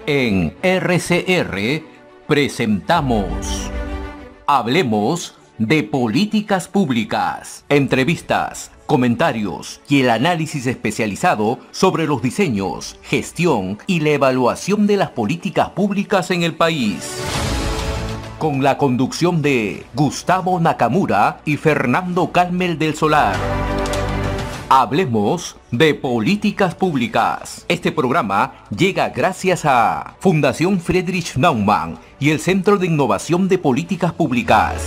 En RCR presentamos Hablemos de Políticas Públicas. Entrevistas, comentarios y el análisis especializado sobre los diseños, gestión y la evaluación de las políticas públicas en el país. Con la conducción de Gustavo Nakamura y Fernando Calmel del Solar. Hablemos de Políticas Públicas. Este programa llega gracias a Fundación Friedrich Naumann y el Centro de Innovación de Políticas Públicas.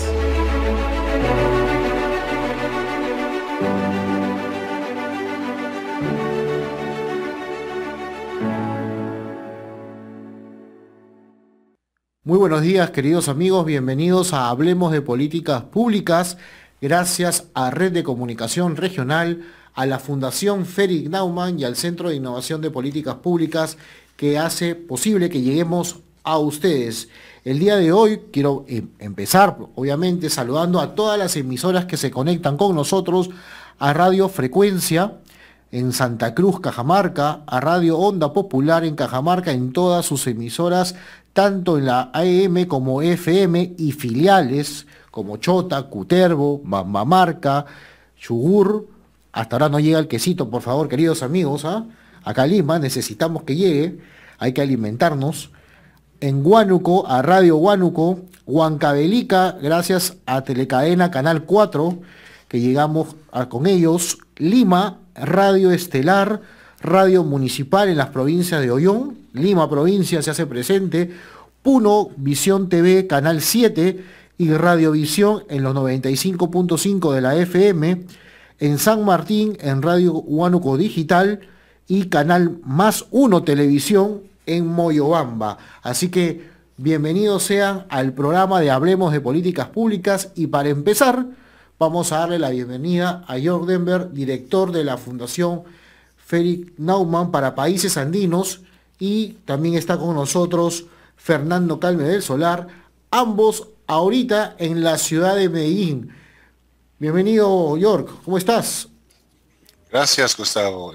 Muy buenos días, queridos amigos, bienvenidos a Hablemos de Políticas Públicas, gracias a Red de Comunicación Regional, a la Fundación Friedrich Naumann y al Centro de Innovación de Políticas Públicas, que hace posible que lleguemos a ustedes. El día de hoy quiero empezar, obviamente, saludando a todas las emisoras que se conectan con nosotros, a Radio Frecuencia en Santa Cruz, Cajamarca, a Radio Onda Popular en Cajamarca, en todas sus emisoras, tanto en la AM como FM y filiales como Chota, Cutervo, Bambamarca, Chugur. Hasta ahora no llega el quesito, por favor, queridos amigos, acá en Lima necesitamos que llegue, hay que alimentarnos. En Huánuco, a Radio Huánuco, Huancavelica, gracias a Telecadena Canal 4, que llegamos con ellos. Lima, Radio Estelar, Radio Municipal en las provincias de Ollón, Lima provincia se hace presente, Puno, Visión TV, Canal 7 y Radiovisión en los 95.5 de la FM, en San Martín en Radio Huánuco Digital y Canal Más 1 Televisión en Moyobamba. Así que bienvenidos sean al programa de Hablemos de Políticas Públicas, y para empezar vamos a darle la bienvenida a Jörg Denver, director de la Fundación Friedrich Naumann para Países Andinos, y también está con nosotros Fernando Calmel del Solar, ambos ahorita en la ciudad de Medellín. Bienvenido, Jörg, ¿cómo estás? Gracias, Gustavo.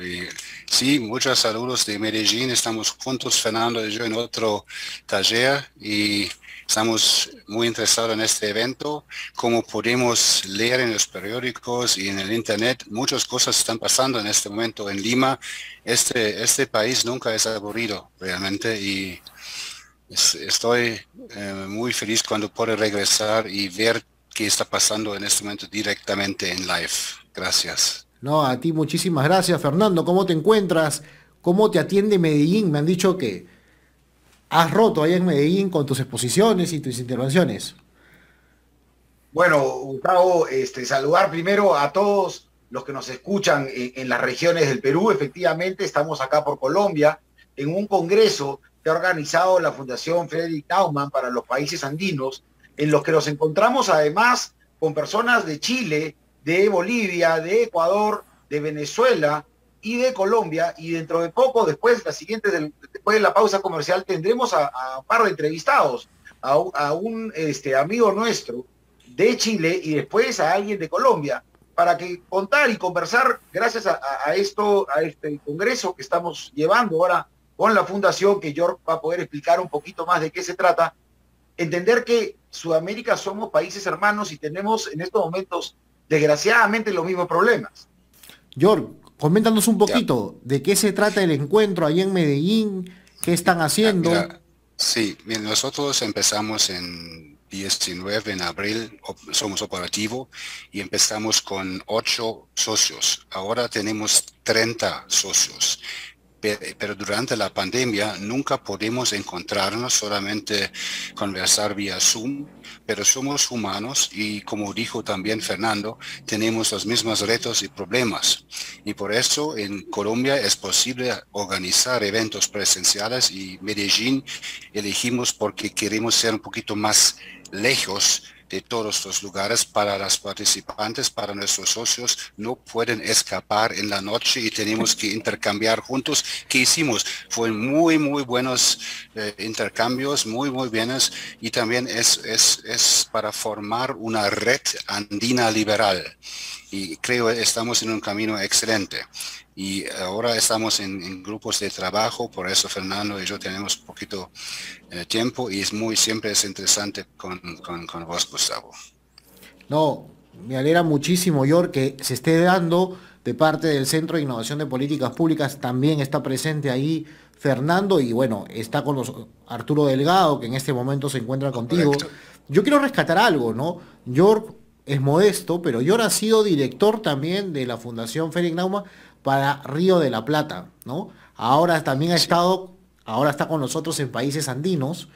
Sí, muchos saludos de Medellín. Estamos juntos, Fernando y yo, en otro taller y estamos muy interesados en este evento. Como podemos leer en los periódicos y en el internet, muchas cosas están pasando en este momento en Lima. Este país nunca es aburrido realmente, y estoy muy feliz cuando puedo regresar y ver qué está pasando en este momento directamente en live. Gracias. No, a ti muchísimas gracias, Fernando. ¿Cómo te encuentras? ¿Cómo te atiende Medellín? Me han dicho que has roto allá en Medellín con tus exposiciones y tus intervenciones. Bueno, Gustavo, saludar primero a todos los que nos escuchan en las regiones del Perú. Efectivamente, estamos acá por Colombia en un congreso que ha organizado la Fundación Friedrich Naumann para los países andinos, en los que nos encontramos además con personas de Chile, de Bolivia, de Ecuador, de Venezuela y de Colombia, y dentro de poco, después de la pausa comercial, tendremos a un par de entrevistados, a un amigo nuestro de Chile y después a alguien de Colombia, para que contar y conversar gracias a este congreso que estamos llevando ahora con la fundación, que Jörg va a poder explicar un poquito más de qué se trata. Entender que Sudamérica somos países hermanos y tenemos en estos momentos, desgraciadamente, los mismos problemas. Jörg, coméntanos un poquito de qué se trata el encuentro allá en Medellín, qué están haciendo. Sí, nosotros empezamos en 19 en abril, somos operativo, y empezamos con 8 socios. Ahora tenemos 30 socios. Pero durante la pandemia nunca podemos encontrarnos, solamente conversar vía Zoom, pero somos humanos y, como dijo también Fernando, tenemos los mismos retos y problemas. Y por eso en Colombia es posible organizar eventos presenciales, y Medellín elegimos porque queremos ser un poquito más lejos de todos los lugares para las participantes, para nuestros socios. No pueden escapar en la noche y tenemos que intercambiar juntos. ¿Qué hicimos? Fueron muy buenos intercambios, muy bienes, y también es para formar una red andina liberal. Y creo que estamos en un camino excelente. y ahora estamos en grupos de trabajo, por eso Fernando y yo tenemos poquito tiempo y siempre es interesante con vos, Gustavo. No, me alegra muchísimo, York, que se esté dando de parte del Centro de Innovación de Políticas Públicas. También está presente ahí Fernando y bueno, está con Arturo Delgado, que en este momento se encuentra contigo. Correcto. Yo quiero rescatar algo, ¿no? York es modesto, pero York ha sido director también de la Fundación Félix Nauma para Río de la Plata, ¿no? Ahora también ha Sí. estado, ahora está con nosotros en países andinos.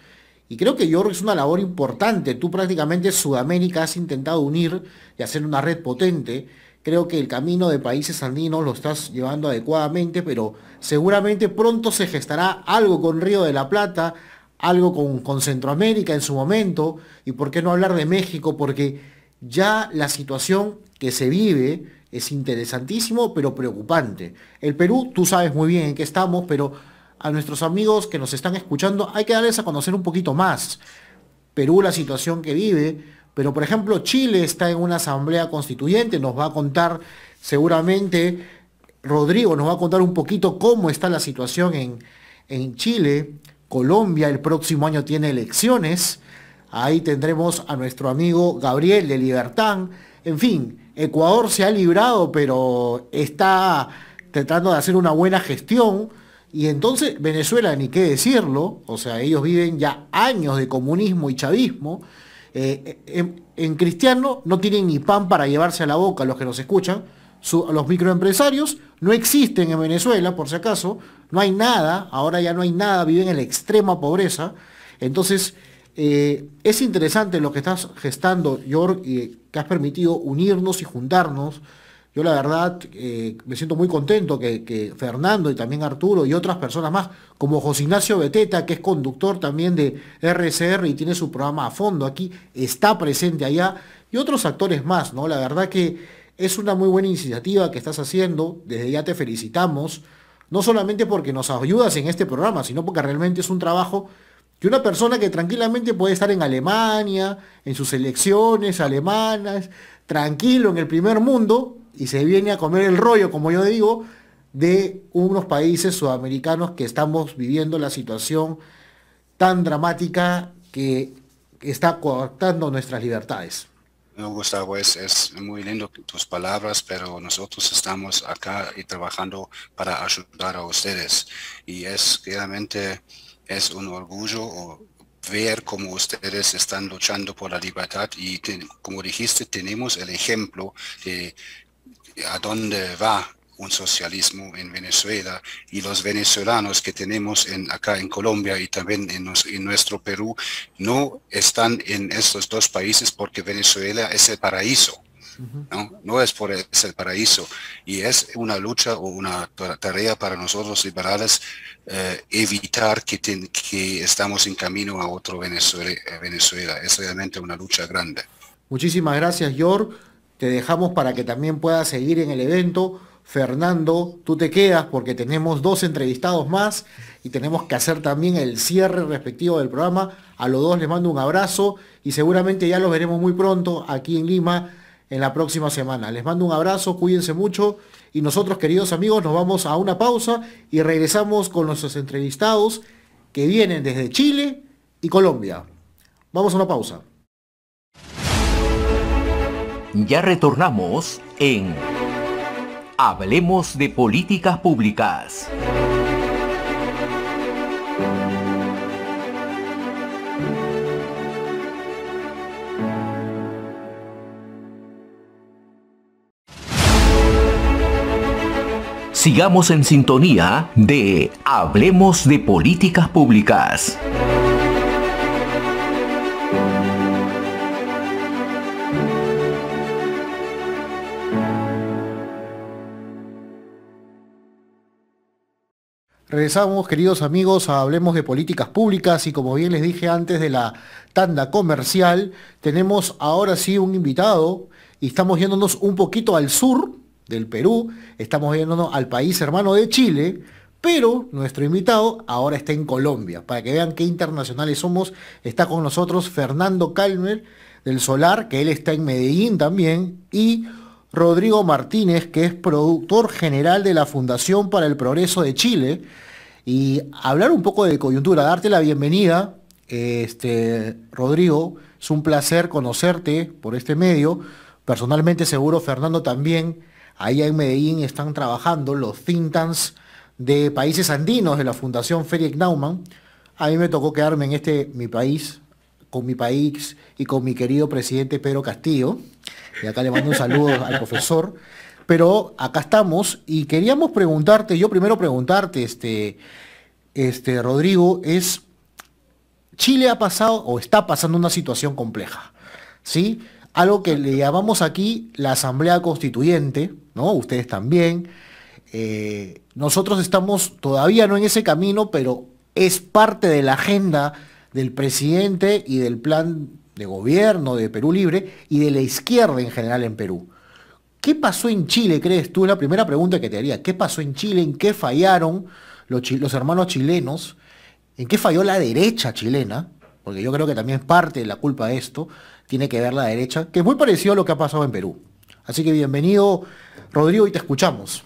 Y creo que York es una labor importante. Tú prácticamente Sudamérica has intentado unir y hacer una red potente. Creo que el camino de países andinos lo estás llevando adecuadamente, pero seguramente pronto se gestará algo con Río de la Plata, algo con Centroamérica en su momento, y por qué no hablar de México, porque ya la situación que se vive es interesantísimo, pero preocupante. El Perú, tú sabes muy bien en qué estamos, pero a nuestros amigos que nos están escuchando hay que darles a conocer un poquito más. Perú, la situación que vive, pero por ejemplo Chile está en una asamblea constituyente, nos va a contar seguramente, Rodrigo nos va a contar un poquito cómo está la situación en Chile. Colombia el próximo año tiene elecciones, ahí tendremos a nuestro amigo Gabriel de Libertad. En fin, Ecuador se ha librado, pero está tratando de hacer una buena gestión. Y entonces Venezuela, ni qué decirlo, o sea, ellos viven ya años de comunismo y chavismo. En cristiano no tienen ni pan para llevarse a la boca los que nos escuchan. Los microempresarios no existen en Venezuela, por si acaso. No hay nada, ahora ya no hay nada, viven en la extrema pobreza. Entonces, es interesante lo que estás gestando, York, y que has permitido unirnos y juntarnos. Yo la verdad me siento muy contento que Fernando y también Arturo y otras personas más, como José Ignacio Beteta, que es conductor también de RCR y tiene su programa a fondo aquí, está presente allá, y otros actores más, ¿no? La verdad que es una muy buena iniciativa que estás haciendo, desde ya te felicitamos, no solamente porque nos ayudas en este programa, sino porque realmente es un trabajo que una persona que tranquilamente puede estar en Alemania, en sus elecciones alemanas, tranquilo en el primer mundo, y se viene a comer el rollo, como yo digo, de unos países sudamericanos que estamos viviendo la situación tan dramática que está coartando nuestras libertades. No, Gustavo, es muy lindo tus palabras, pero nosotros estamos acá y trabajando para ayudar a ustedes. Y claramente es un orgullo ver cómo ustedes están luchando por la libertad y como dijiste, tenemos el ejemplo de a dónde va un socialismo en Venezuela y los venezolanos que tenemos acá en Colombia y también en nuestro Perú no están en estos dos países porque Venezuela es el paraíso. ¿No? No es es el paraíso y es una lucha o una tarea para nosotros liberales evitar que estamos en camino a otro Venezuela. Es realmente una lucha grande. Muchísimas gracias, York. Te dejamos para que también puedas seguir en el evento. Fernando, tú te quedas porque tenemos dos entrevistados más y tenemos que hacer también el cierre respectivo del programa. A los dos les mando un abrazo y seguramente ya los veremos muy pronto aquí en Lima en la próxima semana. Les mando un abrazo, cuídense mucho y nosotros, queridos amigos, nos vamos a una pausa y regresamos con nuestros entrevistados que vienen desde Chile y Colombia. Vamos a una pausa. Ya retornamos en Hablemos de Políticas Públicas. Sigamos en sintonía de Hablemos de Políticas Públicas. Regresamos, queridos amigos, a Hablemos de Políticas Públicas y como bien les dije antes de la tanda comercial, tenemos ahora sí un invitado y estamos yéndonos un poquito al sur del Perú, estamos yéndonos al país hermano de Chile, pero nuestro invitado ahora está en Colombia. Para que vean qué internacionales somos, está con nosotros Fernando Calmer del Solar, que él está en Medellín también, y Rodrigo Martínez, que es productor general de la Fundación para el Progreso de Chile, y hablar un poco de coyuntura, darte la bienvenida. Rodrigo, es un placer conocerte por este medio. Personalmente, seguro Fernando también. Allá en Medellín están trabajando los think tanks de países andinos de la Fundación Frederick Naumann. A mí me tocó quedarme en mi país, con mi país y con mi querido presidente Pedro Castillo. Y acá le mando un saludo al profesor. Pero acá estamos y queríamos preguntarte, yo primero preguntarte, Rodrigo, Chile ha pasado o está pasando una situación compleja, ¿sí? Algo que le llamamos aquí la Asamblea Constituyente, ¿no? Ustedes también. Nosotros estamos todavía no en ese camino, pero es parte de la agenda del presidente y del plan de gobierno de Perú Libre y de la izquierda en general en Perú. ¿Qué pasó en Chile, crees tú? Es la primera pregunta que te haría. ¿Qué pasó en Chile? ¿En qué fallaron los hermanos chilenos? ¿En qué falló la derecha chilena? Porque yo creo que también parte de la culpa de esto tiene que ver la derecha, que es muy parecido a lo que ha pasado en Perú. Así que bienvenido, Rodrigo, y te escuchamos.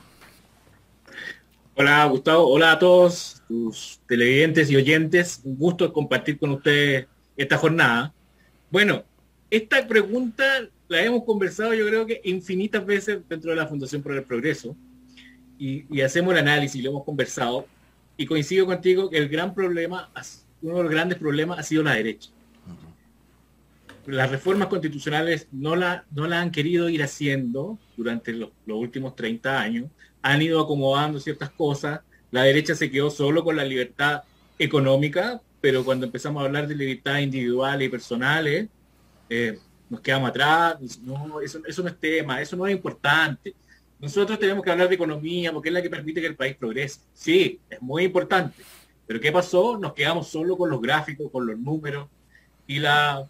Hola, Gustavo. Hola a todos tus televidentes y oyentes. Un gusto compartir con ustedes esta jornada. Bueno, esta pregunta la hemos conversado yo creo que infinitas veces dentro de la Fundación por el Progreso y hacemos el análisis, lo hemos conversado y coincido contigo que uno de los grandes problemas ha sido la derecha. Las reformas constitucionales no la han querido ir haciendo durante los últimos 30 años, han ido acomodando ciertas cosas, la derecha se quedó solo con la libertad económica, pero cuando empezamos a hablar de libertades individuales y personales, nos quedamos atrás, no, eso no es tema, eso no es importante. Nosotros tenemos que hablar de economía porque es la que permite que el país progrese. Sí, es muy importante. Pero ¿qué pasó? Nos quedamos solo con los gráficos, con los números. Y la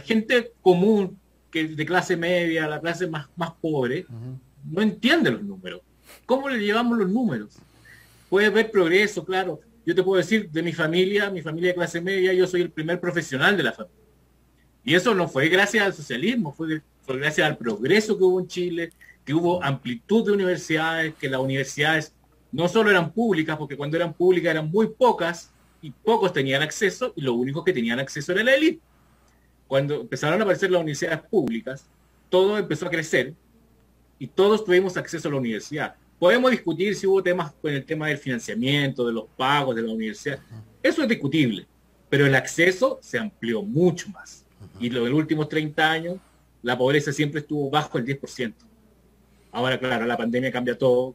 gente común, que de clase media, la clase más pobre, no entiende los números. ¿Cómo le llevamos los números? Puedes ver progreso, claro. Yo te puedo decir, de mi familia de clase media, yo soy el primer profesional de la familia. Y eso no fue gracias al socialismo, fue gracias al progreso que hubo en Chile, que hubo amplitud de universidades, que las universidades no solo eran públicas, porque cuando eran públicas eran muy pocas y pocos tenían acceso y los únicos que tenían acceso era la élite. Cuando empezaron a aparecer las universidades públicas, todo empezó a crecer y todos tuvimos acceso a la universidad. Podemos discutir si hubo temas con el tema del financiamiento, de los pagos de la universidad. Eso es discutible, pero el acceso se amplió mucho más. Y los últimos 30 años, la pobreza siempre estuvo bajo el 10%. Ahora, claro, la pandemia cambia todo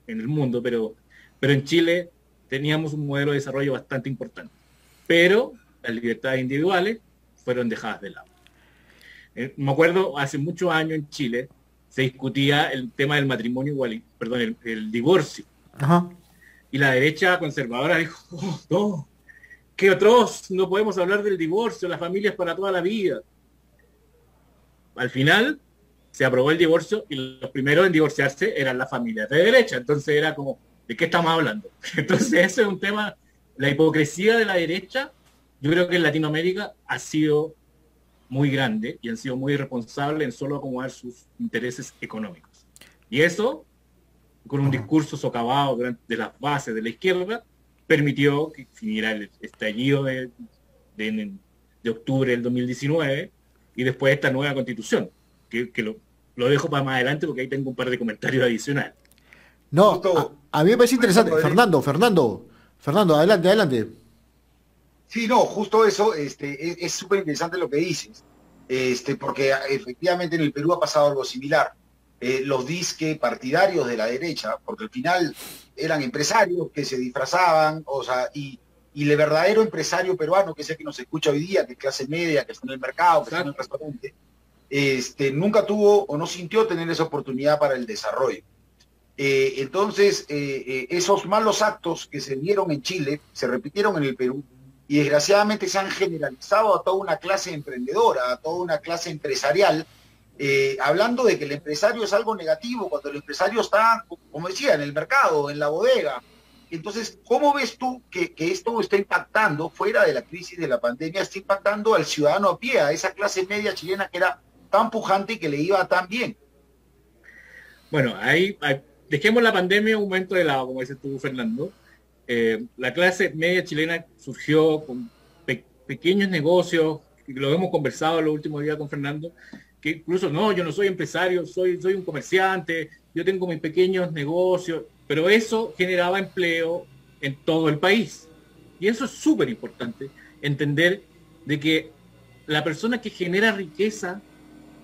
en el mundo, pero en Chile teníamos un modelo de desarrollo bastante importante. Pero las libertades individuales fueron dejadas de lado. Me acuerdo, hace muchos años en Chile se discutía el tema del matrimonio igual, perdón, el divorcio. Ajá. Y la derecha conservadora dijo, oh, no, qué atroz, no podemos hablar del divorcio, la familia es para toda la vida. Al final se aprobó el divorcio y los primeros en divorciarse eran las familias de derecha. Entonces era como, ¿de qué estamos hablando? Entonces ese es un tema, la hipocresía de la derecha, yo creo que en Latinoamérica ha sido muy grande y han sido muy irresponsables en solo acomodar sus intereses económicos. Y eso, con un discurso socavado de las bases de la izquierda, permitió que finiera el estallido de octubre del 2019 y después esta nueva constitución, que lo dejo para más adelante porque ahí tengo un par de comentarios adicionales. No, a mí me parece interesante. Fernando, adelante. Sí, no, justo eso, es súper interesante lo que dices, porque efectivamente en el Perú ha pasado algo similar. Los disque partidarios de la derecha, porque al final eran empresarios que se disfrazaban, o sea, y el verdadero empresario peruano, que es el que nos escucha hoy día, que es clase media, que está en el mercado, que está en el restaurante, nunca tuvo o no sintió tener esa oportunidad para el desarrollo. Entonces, esos malos actos que se dieron en Chile se repitieron en el Perú y desgraciadamente se han generalizado a toda una clase emprendedora, a toda una clase empresarial, hablando de que el empresario es algo negativo cuando el empresario está, como decía, en el mercado, en la bodega. Entonces, ¿cómo ves tú que esto está impactando, fuera de la crisis de la pandemia, está impactando al ciudadano a pie, a esa clase media chilena que era tan pujante y que le iba tan bien? Bueno, dejemos la pandemia un momento de lado, como dices tú, Fernando. La clase media chilena surgió con pequeños negocios, y lo hemos conversado los últimos días con Fernando, que incluso no, yo no soy empresario, soy un comerciante, yo tengo mis pequeños negocios, pero eso generaba empleo en todo el país. Y eso es súper importante, entender de que la persona que genera riqueza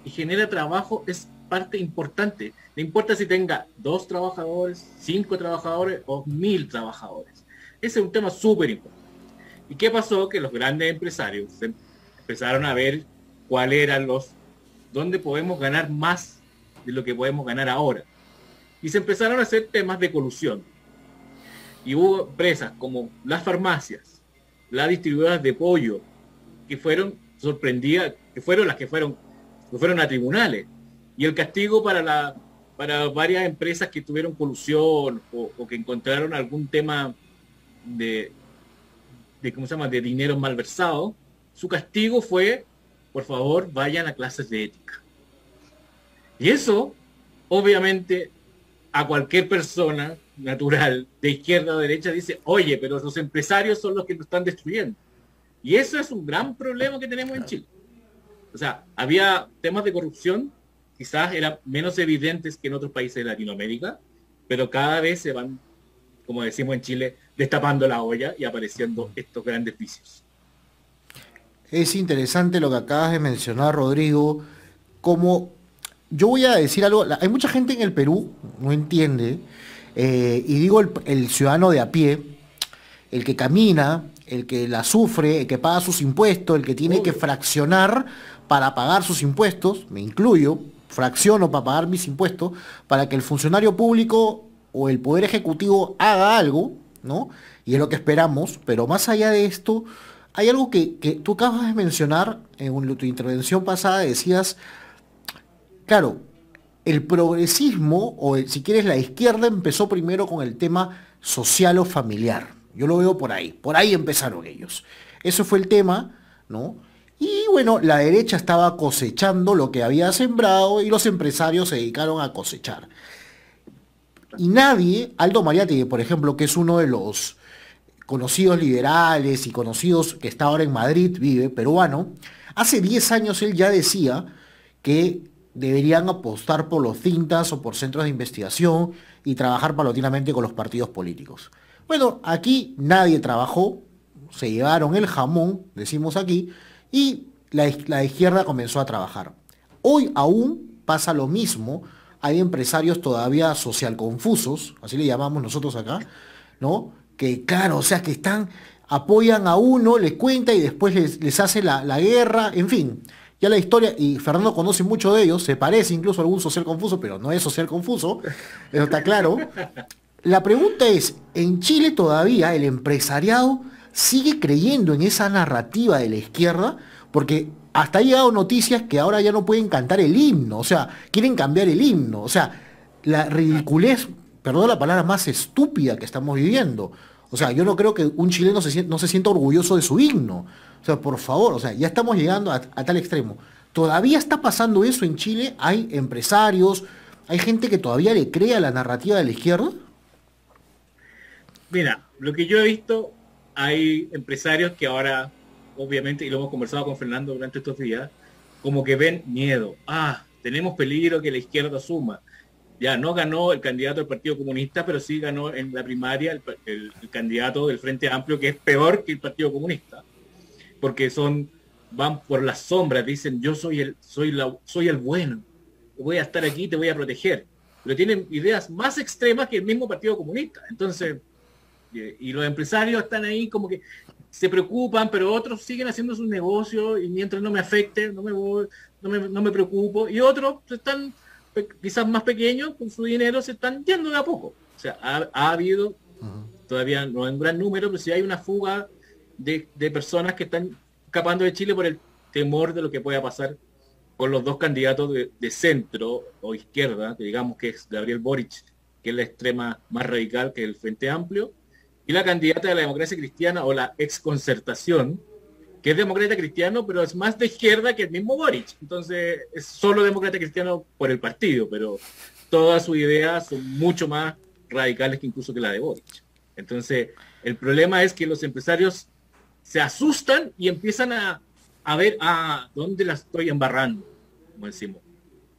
y genera trabajo es parte importante. No importa si tenga 2 trabajadores, 5 trabajadores o 1000 trabajadores. Ese es un tema súper importante. ¿Y qué pasó? Que los grandes empresarios empezaron a ver cuáles eran dónde podemos ganar más de lo que podemos ganar ahora. Y se empezaron a hacer temas de colusión. Y hubo empresas como las farmacias, las distribuidoras de pollo, que fueron sorprendidas, que fueron a tribunales. Y el castigo para varias empresas que tuvieron colusión o que encontraron algún tema de ¿cómo se llama?, de dinero malversado, su castigo fue, por favor, vayan a clases de ética. Y eso, obviamente, a cualquier persona natural, de izquierda o derecha, dice, oye, pero los empresarios son los que nos están destruyendo. Y eso es un gran problema que tenemos en Chile. O sea, había temas de corrupción, quizás eran menos evidentes que en otros países de Latinoamérica, pero cada vez se van, como decimos en Chile, destapando la olla y apareciendo estos grandes vicios. Es interesante lo que acabas de mencionar, Rodrigo. Como yo voy a decir algo, hay mucha gente en el Perú, no entiende, y digo el ciudadano de a pie, el que camina, el que la sufre, el que paga sus impuestos, el que tiene que fraccionar para pagar sus impuestos, me incluyo, fracciono para pagar mis impuestos, para que el funcionario público o el Poder Ejecutivo haga algo, ¿no? Y es lo que esperamos, pero más allá de esto, hay algo que tú acabas de mencionar en tu intervención pasada, decías, claro, el progresismo, o si quieres la izquierda, empezó primero con el tema social o familiar. Yo lo veo por ahí empezaron ellos. Eso fue el tema, ¿no? Y bueno, la derecha estaba cosechando lo que había sembrado y los empresarios se dedicaron a cosechar. Y nadie, Aldo Mariatti, por ejemplo, que es uno de los conocidos liberales y conocidos que está ahora en Madrid, vive, peruano, hace 10 años él ya decía que deberían apostar por los cintas o por centros de investigación y trabajar paulatinamente con los partidos políticos. Bueno, aquí nadie trabajó, se llevaron el jamón, decimos aquí, y la izquierda comenzó a trabajar. Hoy aún pasa lo mismo, hay empresarios todavía social confusos, así le llamamos nosotros acá, ¿no? Que claro, o sea, que apoyan a uno, les cuenta y después les hace la guerra, en fin. Ya la historia, y Fernando conoce mucho de ellos, se parece incluso a algún social confuso, pero no es social confuso, eso está claro. La pregunta es, ¿en Chile todavía el empresariado sigue creyendo en esa narrativa de la izquierda? Porque hasta ha llegado noticias que ahora ya no pueden cantar el himno, o sea, quieren cambiar el himno, o sea, la ridiculez, perdón la palabra, más estúpida que estamos viviendo. O sea, yo no creo que un chileno no se sienta orgulloso de su himno. O sea, por favor, o sea, ya estamos llegando a tal extremo. ¿Todavía está pasando eso en Chile? ¿Hay empresarios, hay gente que todavía le cree a la narrativa de la izquierda? Mira, lo que yo he visto, hay empresarios que ahora, obviamente, y lo hemos conversado con Fernando durante estos días, como que ven miedo. Tenemos peligro que la izquierda suma. Ya no ganó el candidato del Partido Comunista, pero sí ganó en la primaria el candidato del Frente Amplio, que es peor que el Partido Comunista, porque van por las sombras, dicen yo soy el bueno, voy a estar aquí, te voy a proteger. Pero tienen ideas más extremas que el mismo Partido Comunista. Entonces, y los empresarios están ahí como que se preocupan, pero otros siguen haciendo sus negocios y mientras no me afecte, no me preocupo. Y otros están quizás más pequeños, con su dinero se están yendo de a poco. O sea, ha habido, todavía no en gran número, pero sí hay una fuga de personas que están escapando de Chile por el temor de lo que pueda pasar con los dos candidatos de centro o izquierda, que digamos que es Gabriel Boric, que es la extrema más radical que el Frente Amplio, y la candidata de la democracia cristiana o la exconcertación, que es demócrata cristiano, pero es más de izquierda que el mismo Boric. Entonces, es solo demócrata cristiano por el partido, pero todas sus ideas son mucho más radicales que incluso que la de Boric. Entonces, el problema es que los empresarios se asustan y empiezan a ver dónde la estoy embarrando, como decimos.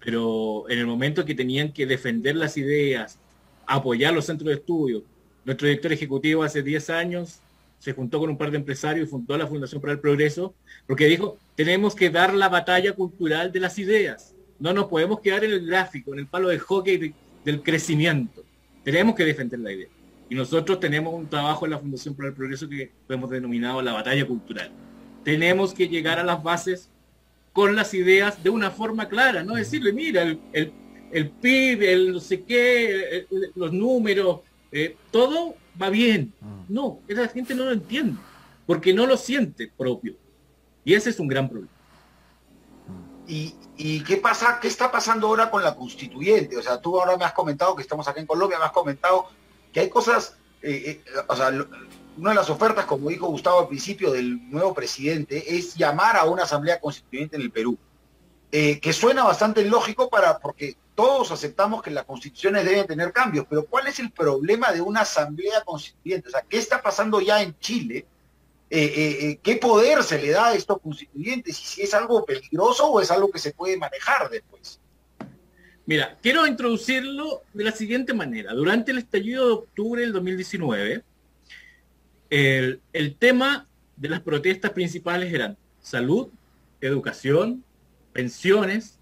Pero en el momento que tenían que defender las ideas, apoyar los centros de estudio, nuestro director ejecutivo hace 10 años se juntó con un par de empresarios y fundó la Fundación para el Progreso, porque dijo, tenemos que dar la batalla cultural de las ideas. No nos podemos quedar en el gráfico, en el palo de hockey del crecimiento. Tenemos que defender la idea. Y nosotros tenemos un trabajo en la Fundación para el Progreso que hemos denominado la batalla cultural. Tenemos que llegar a las bases con las ideas de una forma clara, no decirle, mira, el PIB, el no sé qué, los números, todo va bien. No, la gente no lo entiende, porque no lo siente propio. Y ese es un gran problema. ¿Y qué pasa? ¿Qué está pasando ahora con la constituyente? O sea, tú ahora me has comentado que estamos acá en Colombia, me has comentado que hay cosas, o sea, una de las ofertas, como dijo Gustavo al principio, del nuevo presidente, es llamar a una asamblea constituyente en el Perú. Que suena bastante lógico porque todos aceptamos que las constituciones deben tener cambios, pero ¿cuál es el problema de una asamblea constituyente? O sea, ¿qué está pasando ya en Chile? ¿Qué poder se le da a estos constituyentes? Y si es algo peligroso o es algo que se puede manejar después. Mira, quiero introducirlo de la siguiente manera. Durante el estallido de octubre del 2019, el tema de las protestas principales eran salud, educación, pensiones,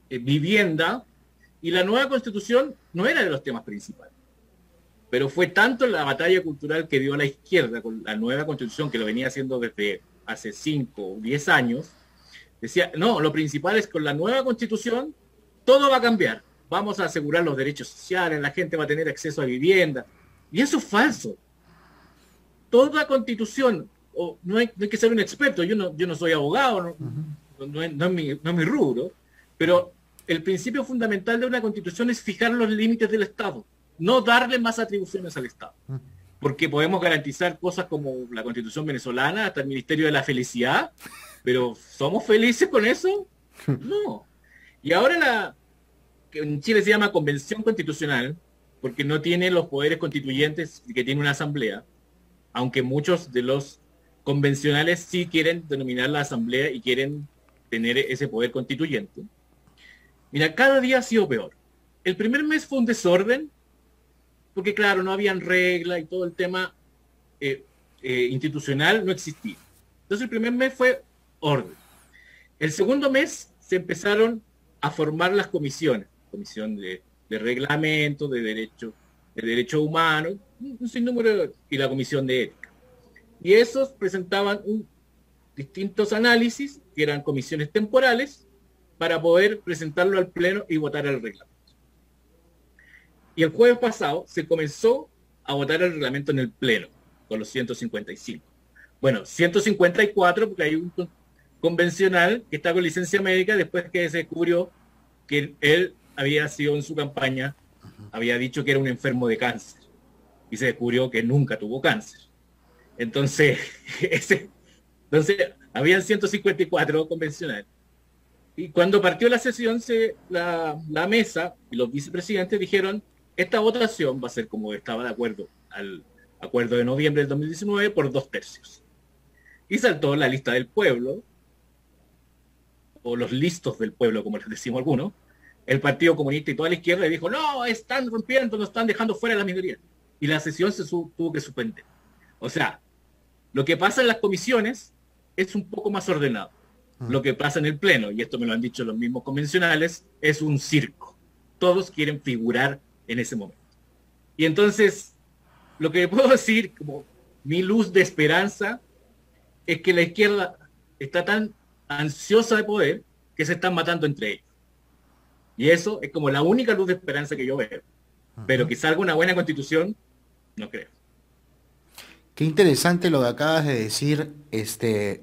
vivienda, y la nueva constitución no era de los temas principales. Pero fue tanto la batalla cultural que dio la izquierda con la nueva constitución, que lo venía haciendo desde hace 5 o 10 años, decía, no, lo principal es con la nueva constitución, todo va a cambiar. Vamos a asegurar los derechos sociales, la gente va a tener acceso a vivienda. Y eso es falso. Toda constitución, no hay que ser un experto, yo no soy abogado, no es mi rubro, pero el principio fundamental de una constitución es fijar los límites del Estado, no darle más atribuciones al Estado. Porque podemos garantizar cosas como la constitución venezolana, hasta el Ministerio de la Felicidad, pero ¿somos felices con eso? No. Y ahora que en Chile se llama Convención Constitucional, porque no tiene los poderes constituyentes que tiene una asamblea, aunque muchos de los convencionales sí quieren denominar la asamblea y quieren tener ese poder constituyente. Mira, cada día ha sido peor. El primer mes fue un desorden, porque claro, no habían reglas y todo el tema institucional no existía. Entonces el primer mes fue orden. El segundo mes se empezaron a formar las comisiones, comisión de reglamento, de derechos humanos, un sinnúmero, y la comisión de ética. Y esos presentaban distintos análisis, que eran comisiones temporales, para poder presentarlo al Pleno y votar el reglamento. Y el jueves pasado se comenzó a votar el reglamento en el Pleno, con los 155. Bueno, 154 porque hay un convencional que está con licencia médica después que se descubrió que él había sido en su campaña, había dicho que era un enfermo de cáncer. Y se descubrió que nunca tuvo cáncer. Entonces, habían 154 convencionales. Y cuando partió la sesión, la mesa y los vicepresidentes dijeron, esta votación va a ser como estaba de acuerdo al acuerdo de noviembre del 2019 por 2/3. Y saltó la lista del pueblo, o los listos del pueblo, como les decimos algunos, el Partido Comunista y toda la izquierda, y dijo, no, están rompiendo, nos están dejando fuera de la minoría. Y la sesión se tuvo que suspender. O sea, lo que pasa en las comisiones es un poco más ordenado. Lo que pasa en el Pleno, y esto me lo han dicho los mismos convencionales, es un circo. Todos quieren figurar en ese momento. Y entonces, lo que puedo decir, como mi luz de esperanza, es que la izquierda está tan ansiosa de poder que se están matando entre ellos. Y eso es como la única luz de esperanza que yo veo. Pero que salga una buena constitución, no creo. Qué interesante lo que acabas de decir,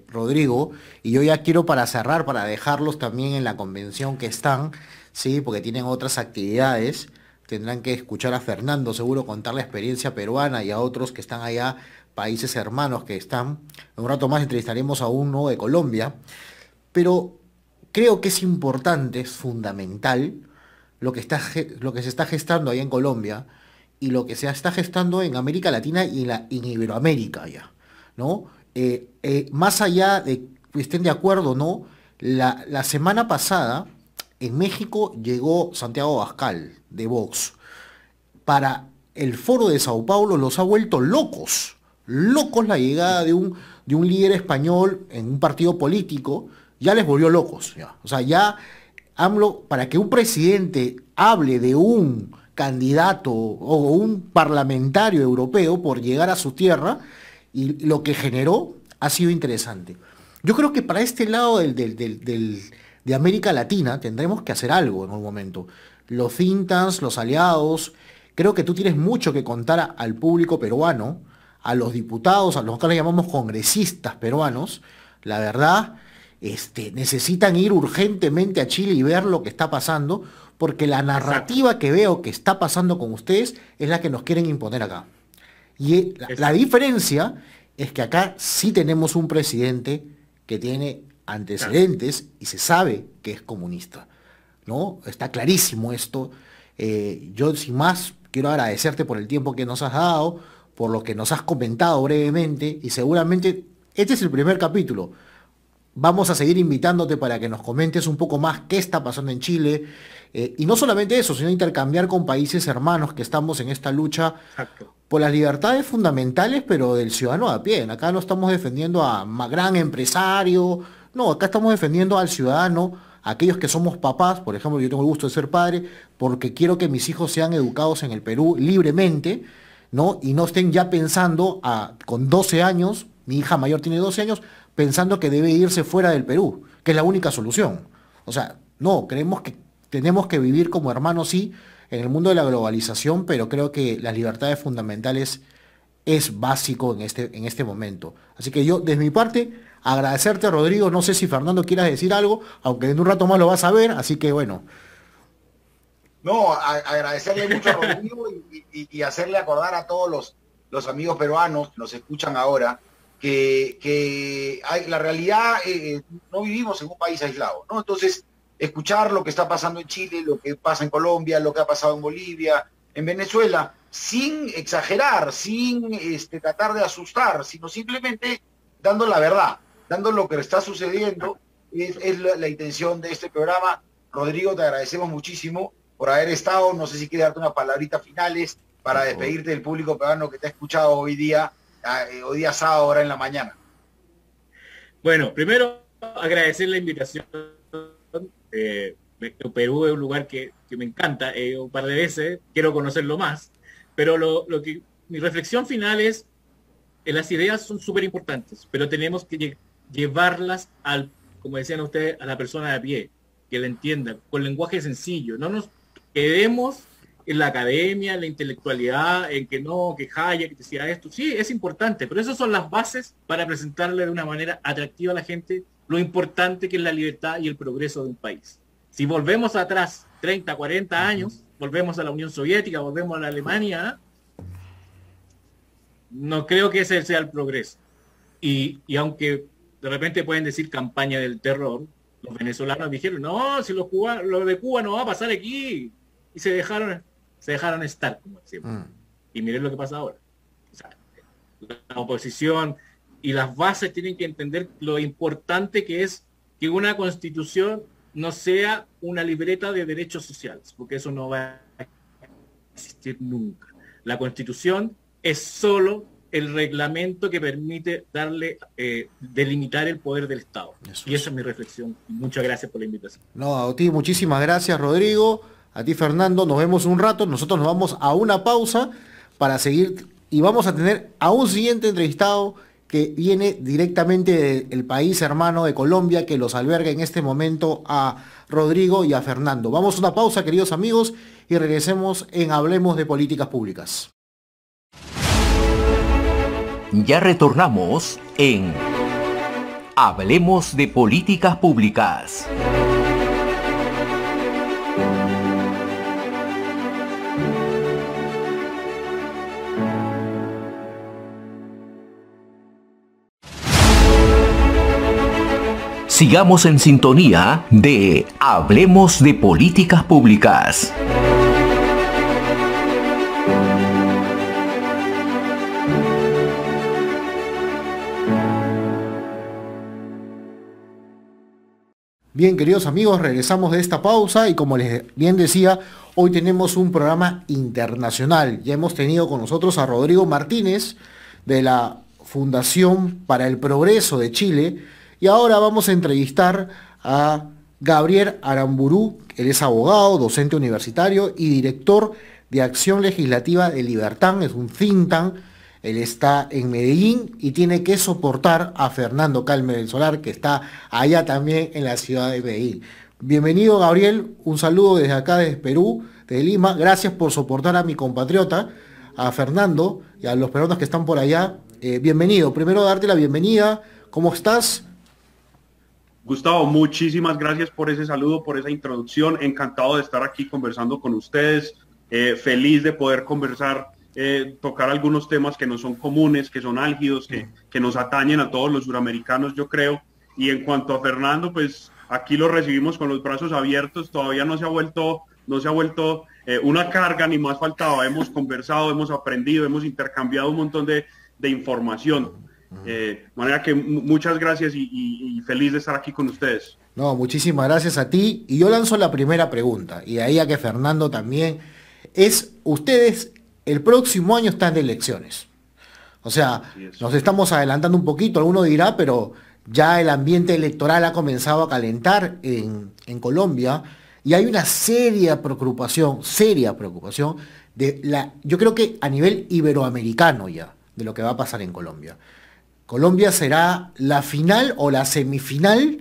Rodrigo, y yo ya quiero para cerrar, para dejarlos también en la convención que están, sí, porque tienen otras actividades, tendrán que escuchar a Fernando, seguro contar la experiencia peruana y a otros que están allá países hermanos que están. En un rato más entrevistaremos a uno de Colombia, pero creo que es importante, es fundamental lo que se está gestando allá en Colombia y lo que se está gestando en América Latina y en Iberoamérica ya, ¿no? Más allá de que estén de acuerdo o no, la semana pasada en México llegó Santiago Abascal de Vox. Para el foro de Sao Paulo los ha vuelto locos. Locos la llegada de un líder español en un partido político, ya les volvió locos. Ya. O sea, ya AMLO, para que un presidente hable de un candidato o un parlamentario europeo por llegar a su tierra, y lo que generó ha sido interesante. Yo creo que para este lado de América Latina tendremos que hacer algo en un momento. Los think tanks, los aliados, creo que tú tienes mucho que contar al público peruano, a los diputados, a los que le llamamos congresistas peruanos. La verdad, necesitan ir urgentemente a Chile y ver lo que está pasando, porque la narrativa que veo que está pasando con ustedes es la que nos quieren imponer acá. Y la diferencia es que acá sí tenemos un presidente que tiene antecedentes y se sabe que es comunista, ¿no? Está clarísimo esto. Yo sin más quiero agradecerte por el tiempo que nos has dado, por lo que nos has comentado brevemente, y seguramente este es el primer capítulo. Vamos a seguir invitándote para que nos comentes un poco más qué está pasando en Chile, y no solamente eso, sino intercambiar con países hermanos que estamos en esta lucha. Exacto. Por las libertades fundamentales, pero del ciudadano a pie. Acá no estamos defendiendo a gran empresario, no, acá estamos defendiendo al ciudadano, a aquellos que somos papás. Por ejemplo, yo tengo el gusto de ser padre, porque quiero que mis hijos sean educados en el Perú libremente, ¿no? Y no estén ya pensando con 12 años, mi hija mayor tiene 12 años, pensando que debe irse fuera del Perú, que es la única solución. O sea, no, creemos que tenemos que vivir como hermanos, sí, en el mundo de la globalización, pero creo que las libertades fundamentales es básico en este momento. Así que yo, desde mi parte, agradecerte, Rodrigo. No sé si Fernando quieras decir algo, aunque en un rato más lo vas a ver, así que bueno. No, agradecerle mucho a Rodrigo y hacerle acordar a todos los amigos peruanos que nos escuchan ahora que la realidad, no vivimos en un país aislado, ¿no? Entonces, escuchar lo que está pasando en Chile, lo que pasa en Colombia, lo que ha pasado en Bolivia, en Venezuela, sin exagerar, sin tratar de asustar, sino simplemente dando la verdad, dando lo que está sucediendo, es la intención de este programa. Rodrigo, te agradecemos muchísimo por haber estado. No sé si quieres darte unas palabritas finales para despedirte del público peruano que te ha escuchado hoy día sábado, ahora en la mañana. Bueno, primero agradecer la invitación. Perú es un lugar que me encanta, un par de veces, quiero conocerlo más, pero mi reflexión final es, las ideas son súper importantes, pero tenemos que llevarlas como decían ustedes, a la persona de a pie, que la entienda, con lenguaje sencillo. No nos quedemos en la academia, en la intelectualidad, en que no, que Hayek que decía esto. Sí, es importante, pero esas son las bases para presentarle de una manera atractiva a la gente lo importante que es la libertad y el progreso de un país. Si volvemos atrás 30, 40 años, volvemos a la Unión Soviética, volvemos a la Alemania, no creo que ese sea el progreso. Y aunque de repente pueden decir campaña del terror, los venezolanos dijeron, no, si lo de Cuba no va a pasar aquí, y se dejaron estar, como decimos. Y miren lo que pasa ahora. O sea, la oposición y las bases tienen que entender lo importante que es que una constitución no sea una libreta de derechos sociales, porque eso no va a existir nunca. La constitución es solo el reglamento que permite delimitar el poder del Estado. Y esa es mi reflexión. Muchas gracias por la invitación. No, a ti muchísimas gracias, Rodrigo. A ti, Fernando, nos vemos un rato. Nosotros nos vamos a una pausa para seguir, y vamos a tener a un siguiente entrevistado que viene directamente del país hermano de Colombia, que los alberga en este momento a Rodrigo y a Fernando. Vamos a una pausa, queridos amigos, y regresemos en Hablemos de Políticas Públicas. Ya retornamos en Hablemos de Políticas Públicas. Sigamos en sintonía de Hablemos de Políticas Públicas. Bien, queridos amigos, regresamos de esta pausa y como les bien decía, hoy tenemos un programa internacional. Ya hemos tenido con nosotros a Rodrigo Martínez de la Fundación para el Progreso de Chile y ahora vamos a entrevistar a Gabriel Aramburú. Él es abogado, docente universitario y director de Acción Legislativa de Libertad, es un think tank. Él está en Medellín y tiene que soportar a Fernando Calme del Solar, que está allá también en la ciudad de Medellín. Bienvenido, Gabriel. Un saludo desde acá, desde Perú, de Lima. Gracias por soportar a mi compatriota, a Fernando, y a los peruanos que están por allá. Bienvenido. Primero, darte la bienvenida. ¿Cómo estás? Gustavo, muchísimas gracias por ese saludo, por esa introducción. Encantado de estar aquí conversando con ustedes. Feliz de poder conversar. Tocar algunos temas que no son comunes, que son álgidos, que nos atañen a todos los suramericanos, yo creo. Y en cuanto a Fernando, pues aquí lo recibimos con los brazos abiertos. Todavía no se ha vuelto una carga, ni más faltaba. Hemos conversado, hemos aprendido, hemos intercambiado un montón de información. De manera que muchas gracias y feliz de estar aquí con ustedes. No, muchísimas gracias a ti. Y yo lanzo la primera pregunta, y de ahí a que Fernando también, ustedes el próximo año están de elecciones. O sea, nos estamos adelantando un poquito, alguno dirá, pero ya el ambiente electoral ha comenzado a calentar en Colombia y hay una seria preocupación yo creo que a nivel iberoamericano ya, de lo que va a pasar en Colombia. Colombia será la final o la semifinal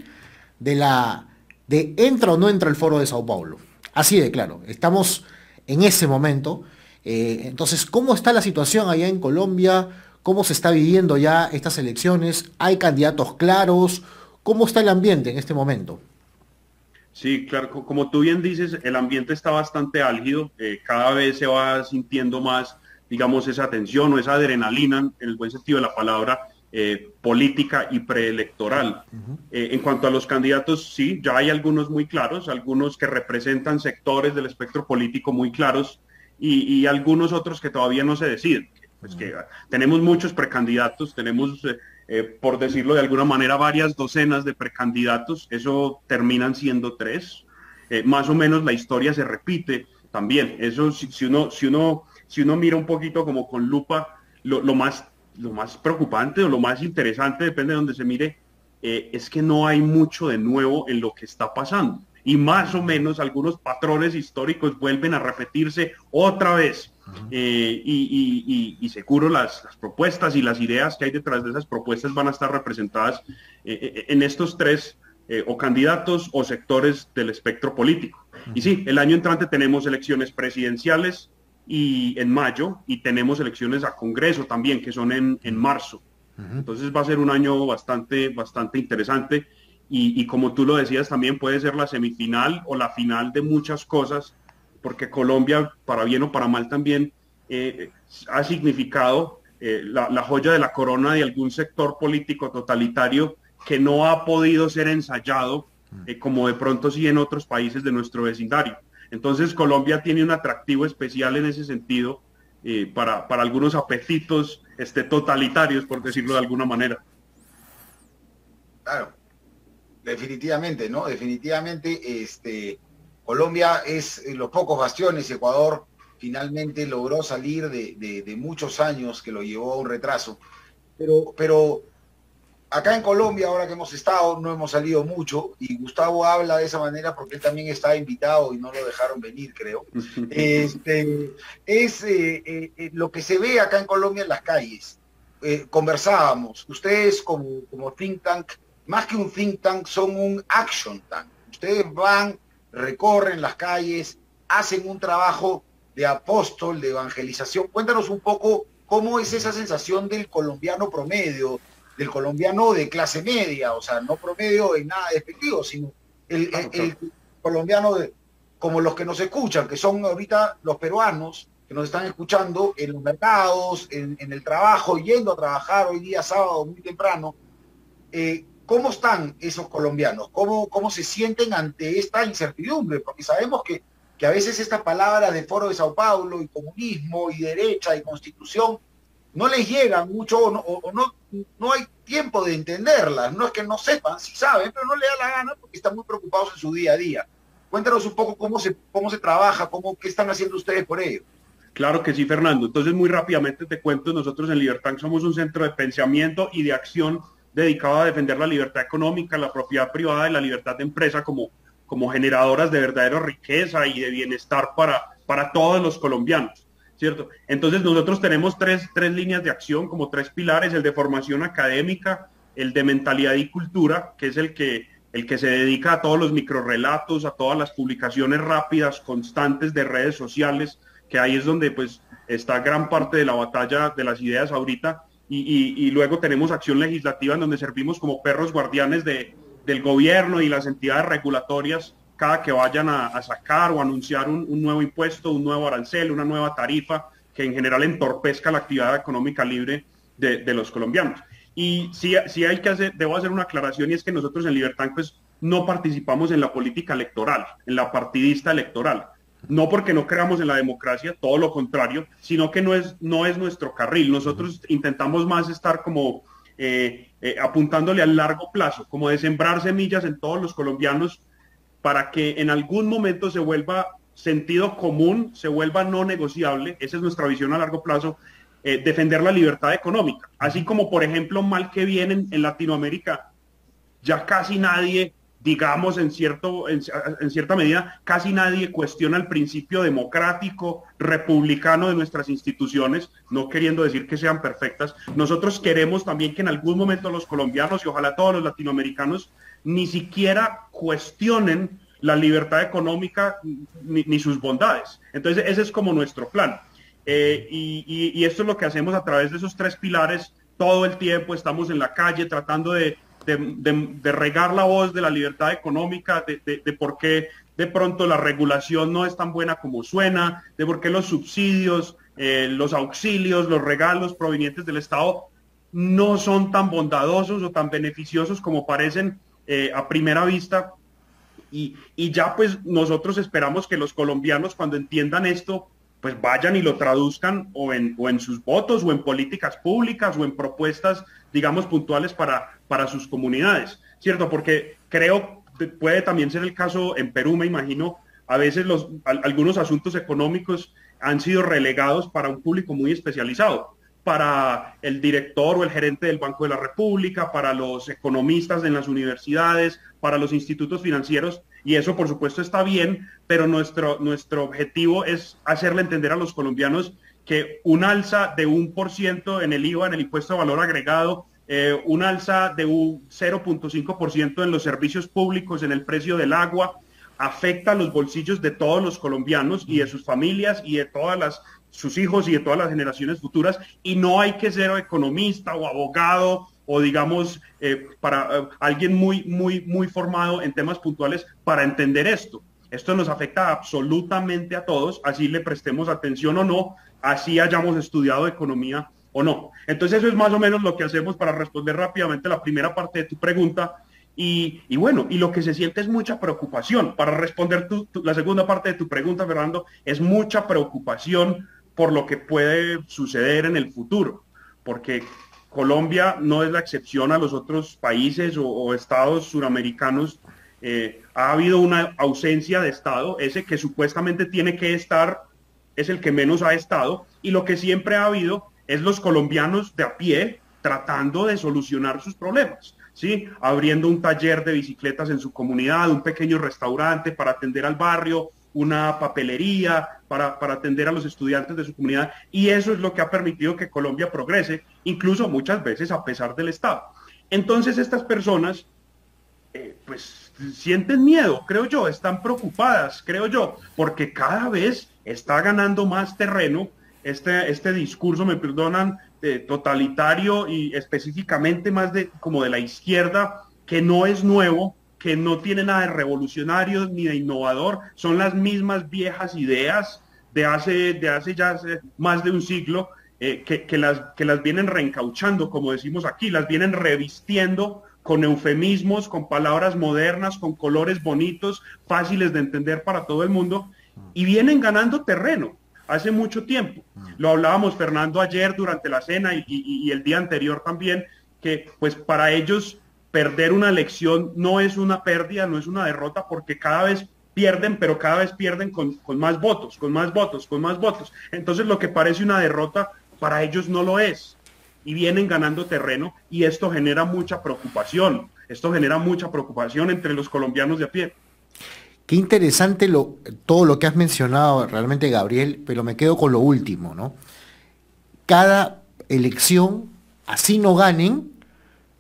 de entra o no entra el Foro de Sao Paulo. Así de claro, estamos en ese momento. Entonces, ¿cómo está la situación allá en Colombia? ¿Cómo se está viviendo ya estas elecciones? ¿Hay candidatos claros? ¿Cómo está el ambiente en este momento? Sí, claro, como tú bien dices, el ambiente está bastante álgido. Cada vez se va sintiendo más, digamos, esa tensión o esa adrenalina, en el buen sentido de la palabra, política y preelectoral. En cuanto a los candidatos, sí, ya hay algunos muy claros, algunos que representan sectores del espectro político muy claros, y algunos otros que todavía no se deciden. Pues que tenemos muchos precandidatos, tenemos, por decirlo de alguna manera, varias docenas de precandidatos, eso terminan siendo 3. Más o menos la historia se repite también. Eso si uno mira un poquito como con lupa, lo más preocupante o lo más interesante, depende de donde se mire, es que no hay mucho de nuevo en lo que está pasando. Y más o menos algunos patrones históricos vuelven a repetirse otra vez. Y seguro las propuestas y las ideas que hay detrás de esas propuestas van a estar representadas en estos 3 o candidatos o sectores del espectro político. Y sí, el año entrante tenemos elecciones presidenciales y en mayo, y tenemos elecciones a Congreso también, que son en marzo. Entonces va a ser un año bastante interesante. Y como tú lo decías, también puede ser la semifinal o la final de muchas cosas, porque Colombia, para bien o para mal también, ha significado la joya de la corona de algún sector político totalitario que no ha podido ser ensayado, como de pronto sí en otros países de nuestro vecindario. Entonces Colombia tiene un atractivo especial en ese sentido, para algunos apetitos totalitarios, por decirlo de alguna manera. Claro. Definitivamente, ¿no? Definitivamente, Colombia es los pocos bastiones. Ecuador finalmente logró salir de muchos años que lo llevó a un retraso. Pero acá en Colombia, ahora que hemos estado, no hemos salido mucho, y Gustavo habla de esa manera porque él también estaba invitado y no lo dejaron venir, creo. Lo que se ve acá en Colombia en las calles. Conversábamos, ustedes como think tank, más que un think tank, son un action tank. Ustedes van, recorren las calles, hacen un trabajo de apóstol, de evangelización. Cuéntanos un poco cómo es esa sensación del colombiano promedio, del colombiano de clase media, o sea, no promedio en nada despectivo, sino el colombiano como los que nos escuchan, que son ahorita los peruanos, que nos están escuchando en los mercados, en el trabajo, yendo a trabajar hoy día sábado muy temprano. ¿Cómo están esos colombianos? ¿Cómo se sienten ante esta incertidumbre? Porque sabemos que a veces estas palabras de Foro de Sao Paulo y comunismo y derecha y constitución no les llegan mucho o no hay tiempo de entenderlas. No es que no sepan, sí saben, pero no les da la gana porque están muy preocupados en su día a día. Cuéntanos un poco cómo se trabaja, qué están haciendo ustedes por ello. Claro que sí, Fernando. Entonces, muy rápidamente te cuento, nosotros en Libertank somos un centro de pensamiento y de acción dedicado a defender la libertad económica, la propiedad privada y la libertad de empresa como generadoras de verdadera riqueza y de bienestar para todos los colombianos, ¿cierto? Entonces nosotros tenemos tres líneas de acción, como tres pilares: el de formación académica, el de mentalidad y cultura, que es el que se dedica a todos los microrrelatos, a todas las publicaciones rápidas, constantes de redes sociales, que ahí es donde pues está gran parte de la batalla de las ideas ahorita, y luego tenemos acción legislativa, en donde servimos como perros guardianes del gobierno y las entidades regulatorias cada que vayan a sacar o anunciar un nuevo impuesto, un nuevo arancel, una nueva tarifa que en general entorpezca la actividad económica libre de los colombianos. Y sí debo hacer una aclaración, y es que nosotros en Libertank pues no participamos en la política electoral, en la partidista electoral. No porque no creamos en la democracia, todo lo contrario, sino que no es nuestro carril. Nosotros intentamos más estar como apuntándole al largo plazo, como de sembrar semillas en todos los colombianos para que en algún momento se vuelva sentido común, se vuelva no negociable. Esa es nuestra visión a largo plazo, defender la libertad económica. Así como, por ejemplo, mal que bien en Latinoamérica, ya casi nadie, digamos, en cierta medida, casi nadie cuestiona el principio democrático, republicano de nuestras instituciones, no queriendo decir que sean perfectas. Nosotros queremos también que en algún momento los colombianos, y ojalá todos los latinoamericanos, ni siquiera cuestionen la libertad económica ni sus bondades. Entonces ese es como nuestro plan. Y esto es lo que hacemos a través de esos tres pilares. Todo el tiempo estamos en la calle tratando de regar la voz de la libertad económica, de por qué de pronto la regulación no es tan buena como suena, de por qué los subsidios, los auxilios, los regalos provenientes del Estado no son tan bondadosos o tan beneficiosos como parecen a primera vista. Y ya pues nosotros esperamos que los colombianos, cuando entiendan esto, pues vayan y lo traduzcan o en sus votos o en políticas públicas o en propuestas, digamos, puntuales para sus comunidades, ¿cierto? Porque creo que puede también ser el caso en Perú, me imagino, a veces algunos asuntos económicos han sido relegados para un público muy especializado, para el director o el gerente del Banco de la República, para los economistas en las universidades, para los institutos financieros, y eso por supuesto está bien, pero nuestro objetivo es hacerle entender a los colombianos que un alza de 1% en el IVA, en el impuesto de valor agregado, un alza de un 0.5% en los servicios públicos, en el precio del agua, afecta a los bolsillos de todos los colombianos y de sus familias y de sus hijos y de todas las generaciones futuras, y no hay que ser economista o abogado o digamos para alguien muy formado en temas puntuales para entender esto. Esto nos afecta absolutamente a todos, así le prestemos atención o no, así hayamos estudiado economía o no. Entonces eso es más o menos lo que hacemos para responder rápidamente la primera parte de tu pregunta. Y bueno, y lo que se siente es mucha preocupación. Para responder la segunda parte de tu pregunta, Fernando, es mucha preocupación por lo que puede suceder en el futuro, porque Colombia no es la excepción a los otros países o estados suramericanos. Ha habido una ausencia de Estado, ese que supuestamente tiene que estar es el que menos ha estado, y lo que siempre ha habido es los colombianos de a pie tratando de solucionar sus problemas, ¿sí? Abriendo un taller de bicicletas en su comunidad, un pequeño restaurante para atender al barrio, una papelería para atender a los estudiantes de su comunidad, y eso es lo que ha permitido que Colombia progrese, incluso muchas veces a pesar del Estado. Entonces estas personas pues sienten miedo, creo yo, están preocupadas, creo yo, porque cada vez está ganando más terreno este discurso, me perdonan, totalitario y específicamente más como de la izquierda, que no es nuevo, que no tiene nada de revolucionario ni de innovador, son las mismas viejas ideas de hace más de un siglo, que las vienen reencauchando, como decimos aquí, las vienen revistiendo con eufemismos, con palabras modernas, con colores bonitos, fáciles de entender para todo el mundo, y vienen ganando terreno hace mucho tiempo. Lo hablábamos, Fernando, ayer durante la cena y el día anterior también, que pues para ellos perder una elección no es una pérdida, no es una derrota, porque cada vez pierden, pero cada vez pierden con más votos, con más votos, con más votos. Entonces lo que parece una derrota, para ellos no lo es. Y vienen ganando terreno, y esto genera mucha preocupación. Esto genera mucha preocupación entre los colombianos de a pie. Qué interesante todo lo que has mencionado realmente, Gabriel, pero me quedo con lo último, ¿no? Cada elección, así no ganen,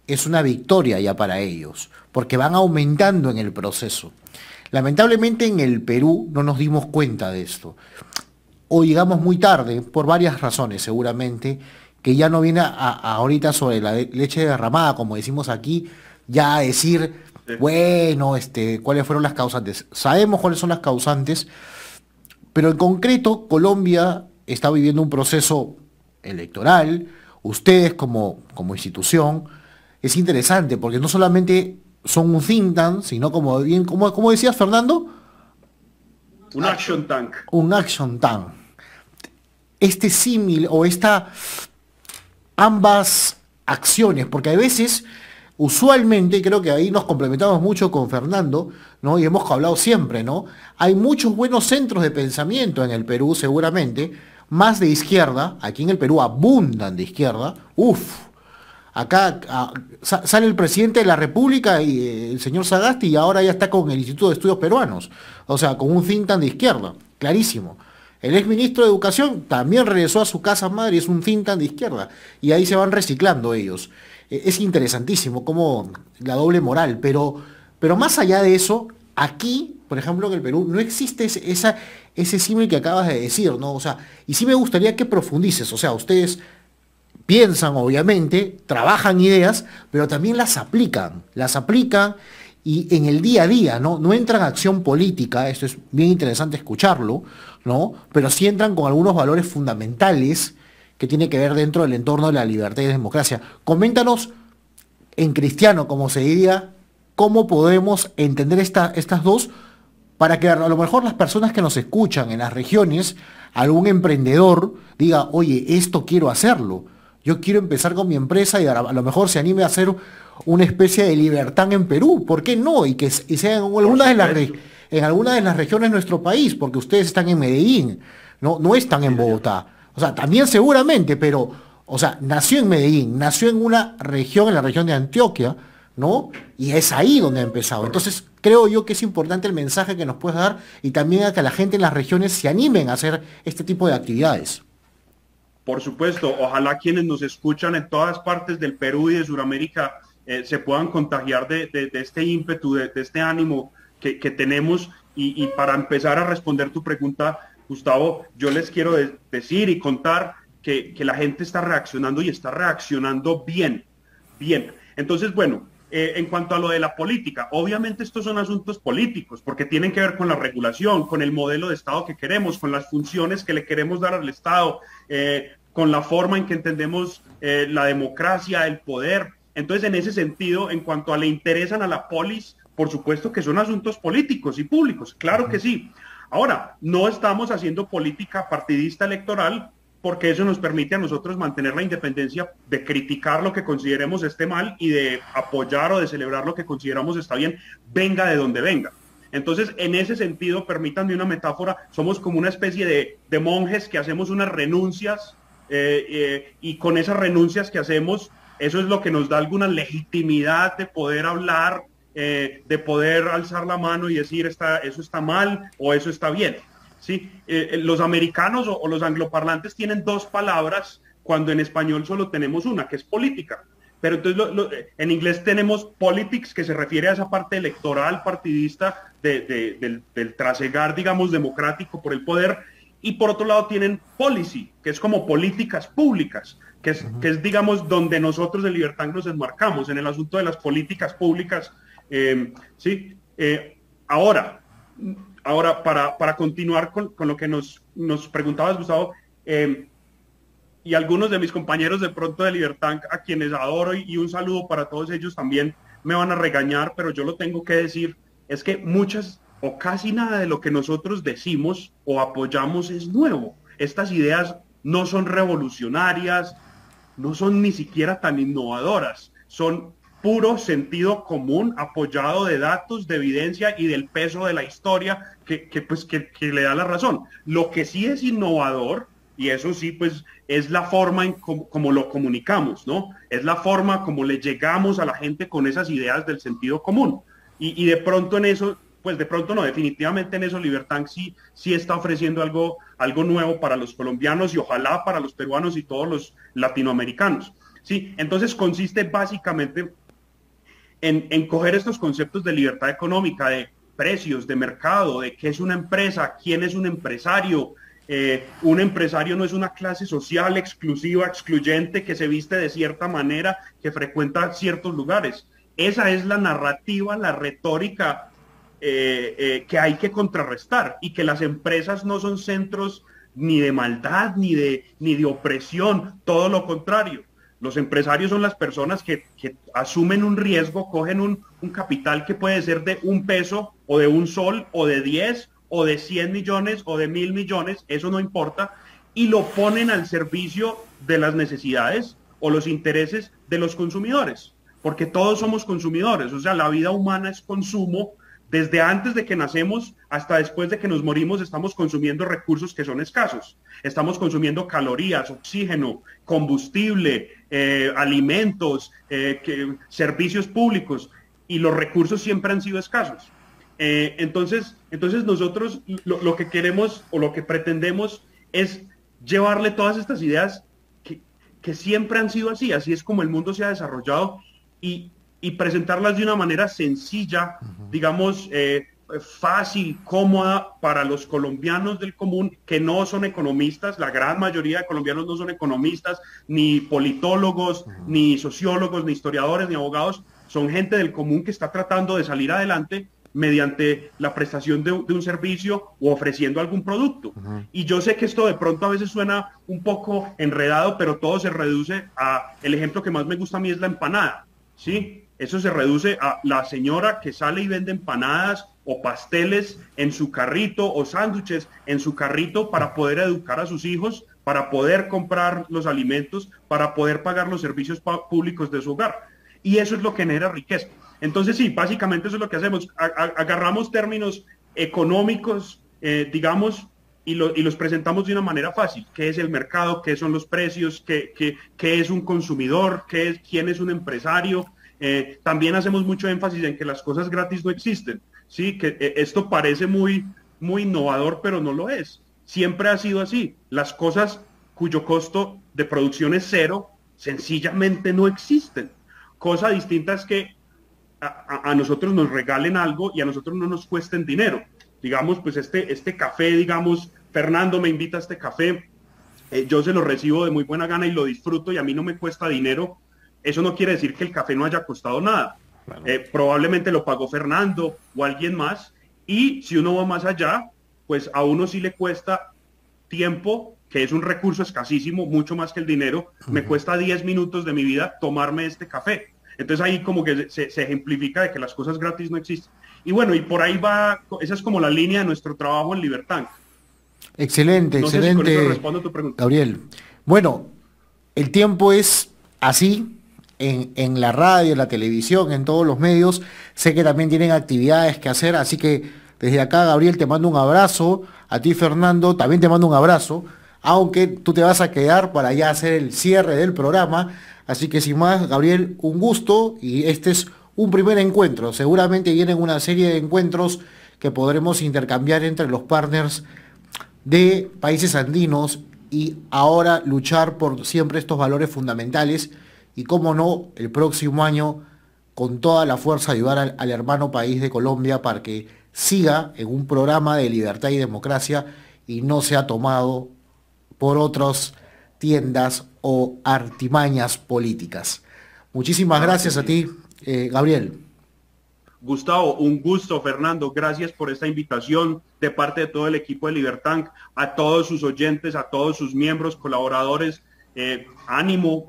es una victoria ya para ellos, porque van aumentando en el proceso. Lamentablemente en el Perú no nos dimos cuenta de esto. O llegamos muy tarde, por varias razones seguramente, que ya no viene ahorita sobre la leche derramada, como decimos aquí, ya a decir, bueno, cuáles fueron las causantes. Sabemos cuáles son las causantes, pero en concreto Colombia está viviendo un proceso electoral. Ustedes como institución, es interesante porque no solamente son un think tank, sino como decías, Fernando, un action tank. Un action tank. Este símil o ambas acciones, porque a veces, usualmente, creo que ahí nos complementamos mucho con Fernando, ¿no? Y hemos hablado siempre, ¿no? Hay muchos buenos centros de pensamiento en el Perú, seguramente, más de izquierda. Aquí en el Perú abundan de izquierda. Acá sale el presidente de la República, y el señor Sagasti, y ahora ya está con el Instituto de Estudios Peruanos. O sea, con un think tank de izquierda, clarísimo. El ex ministro de Educación también regresó a su casa madre y es un think tank de izquierda. Y ahí se van reciclando ellos. Es interesantísimo como la doble moral. Pero más allá de eso, aquí, por ejemplo, en el Perú, no existe ese símil que acabas de decir, ¿no? O sea, y sí me gustaría que profundices. O sea, ustedes piensan, obviamente, trabajan ideas, pero también las aplican y en el día a día, ¿no? No entran a acción política, esto es bien interesante escucharlo, ¿no? Pero sí entran con algunos valores fundamentales que tiene que ver dentro del entorno de la libertad y democracia. Coméntanos en cristiano, como se diría, cómo podemos entender estas dos para que a lo mejor las personas que nos escuchan en las regiones, algún emprendedor diga, oye, esto quiero hacerlo. Yo quiero empezar con mi empresa y a lo mejor se anime a hacer una especie de libertad en Perú. ¿Por qué no? Y sea en algunas de las regiones de nuestro país, porque ustedes están en Medellín, no están en Bogotá. O sea, también seguramente, pero, o sea, nació en Medellín, nació en una región, en la región de Antioquia, ¿no? Y es ahí donde ha empezado. Entonces, creo yo que es importante el mensaje que nos puedes dar y también a que la gente en las regiones se animen a hacer este tipo de actividades. Por supuesto, ojalá quienes nos escuchan en todas partes del Perú y de Sudamérica se puedan contagiar de este ímpetu, de este ánimo que tenemos. Y para empezar a responder tu pregunta, Gustavo, yo les quiero decir y contar que la gente está reaccionando y está reaccionando bien. Entonces, bueno, en cuanto a lo de la política, obviamente estos son asuntos políticos, porque tienen que ver con la regulación, con el modelo de Estado que queremos, con las funciones que le queremos dar al Estado, con la forma en que entendemos la democracia, el poder. Entonces, en ese sentido, en cuanto a le interesan a la polis, por supuesto que son asuntos políticos y públicos, claro que sí. Ahora, no estamos haciendo política partidista electoral, porque eso nos permite a nosotros mantener la independencia de criticar lo que consideremos esté mal y de apoyar o de celebrar lo que consideramos está bien, venga de donde venga. Entonces, en ese sentido, permítanme una metáfora, somos como una especie de monjes que hacemos unas renuncias y con esas renuncias que hacemos, eso es lo que nos da alguna legitimidad de poder hablar, de poder alzar la mano y decir eso está mal o eso está bien. ¿Sí? Los americanos o los angloparlantes tienen dos palabras cuando en español solo tenemos una, que es política. Pero entonces en inglés tenemos politics, que se refiere a esa parte electoral, partidista, del trasegar, digamos, democrático por el poder. Y por otro lado tienen policy, que es como políticas públicas, que es digamos, donde nosotros de Libertad nos enmarcamos, en el asunto de las políticas públicas. ¿Sí? Ahora, para continuar con lo que nos preguntabas, Gustavo, y algunos de mis compañeros de pronto de Libertad, a quienes adoro, y un saludo para todos ellos también, me van a regañar, pero yo lo tengo que decir, es que muchas o casi nada de lo que nosotros decimos o apoyamos es nuevo. Estas ideas no son revolucionarias, no son ni siquiera tan innovadoras, son puro sentido común apoyado de datos, de evidencia y del peso de la historia que le da la razón. Lo que sí es innovador, y eso sí, pues es la forma en como lo comunicamos, ¿no? Es la forma como le llegamos a la gente con esas ideas del sentido común. Y de pronto en eso, pues de pronto no, definitivamente en eso Libertank sí está ofreciendo algo nuevo para los colombianos y ojalá para los peruanos y todos los latinoamericanos. Sí, entonces consiste básicamente en coger estos conceptos de libertad económica, de precios, de mercado, de qué es una empresa, quién es un empresario. Un empresario no es una clase social exclusiva, excluyente, que se viste de cierta manera, que frecuenta ciertos lugares. Esa es la narrativa, la retórica que hay que contrarrestar, y que las empresas no son centros ni de maldad, ni de opresión, todo lo contrario. Los empresarios son las personas que asumen un riesgo, cogen un capital que puede ser de $1 o de $1 o de 10 o de 100 millones o de 1.000 millones, eso no importa, y lo ponen al servicio de las necesidades o los intereses de los consumidores, porque todos somos consumidores, o sea, la vida humana es consumo. Desde antes de que nacemos hasta después de que nos morimos estamos consumiendo recursos que son escasos. Estamos consumiendo calorías, oxígeno, combustible, alimentos, servicios públicos, y los recursos siempre han sido escasos. Entonces nosotros lo que queremos o lo que pretendemos es llevarle todas estas ideas que siempre han sido así es como el mundo se ha desarrollado, y presentarlas de una manera sencilla, digamos, fácil, cómoda para los colombianos del común que no son economistas. La gran mayoría de colombianos no son economistas, ni politólogos, ni sociólogos, ni historiadores, ni abogados. Son gente del común que está tratando de salir adelante mediante la prestación de un servicio o ofreciendo algún producto. Y yo sé que esto de pronto a veces suena un poco enredado, pero todo se reduce a, el ejemplo que más me gusta a mí es la empanada, ¿sí? Eso se reduce a la señora que sale y vende empanadas o pasteles en su carrito o sándwiches en su carrito para poder educar a sus hijos, para poder comprar los alimentos, para poder pagar los servicios públicos de su hogar. Y eso es lo que genera riqueza. Entonces sí, básicamente eso es lo que hacemos. Agarramos términos económicos, digamos, y los presentamos de una manera fácil. ¿Qué es el mercado? ¿Qué son los precios? ¿Qué es un consumidor? ¿Quién es un empresario? También hacemos mucho énfasis en que las cosas gratis no existen, ¿sí? Que esto parece muy innovador, pero no lo es. Siempre ha sido así. Las cosas cuyo costo de producción es cero, sencillamente no existen. Cosa distinta es que a nosotros nos regalen algo y a nosotros no nos cuesten dinero. Digamos, pues este café, digamos, Fernando me invita a este café, yo se lo recibo de muy buena gana y lo disfruto y a mí no me cuesta dinero. Eso no quiere decir que el café no haya costado nada. Claro. Probablemente lo pagó Fernando o alguien más. Y si uno va más allá, pues a uno sí le cuesta tiempo, que es un recurso escasísimo, mucho más que el dinero. Me cuesta 10 minutos de mi vida tomarme este café. Entonces ahí como que se ejemplifica de que las cosas gratis no existen. Y bueno, y por ahí va, esa es como la línea de nuestro trabajo en Libertank. Excelente, no excelente. Sé si con eso respondo tu pregunta. Gabriel. Bueno, el tiempo es así. En la radio, en la televisión, en todos los medios. Sé que también tienen actividades que hacer, así que desde acá, Gabriel, te mando un abrazo. A ti, Fernando, también te mando un abrazo, aunque tú te vas a quedar para ya hacer el cierre del programa. Así que sin más, Gabriel, un gusto, y este es un primer encuentro. Seguramente vienen una serie de encuentros que podremos intercambiar entre los partners de países andinos y ahora luchar por siempre estos valores fundamentales. Y cómo no, el próximo año, con toda la fuerza, ayudar al hermano país de Colombia para que siga en un programa de libertad y democracia y no sea tomado por otras tiendas o artimañas políticas. Muchísimas gracias a ti, Gabriel. Gustavo, un gusto. Fernando, gracias por esta invitación de parte de todo el equipo de Libertank, a todos sus oyentes, a todos sus miembros, colaboradores. ánimo,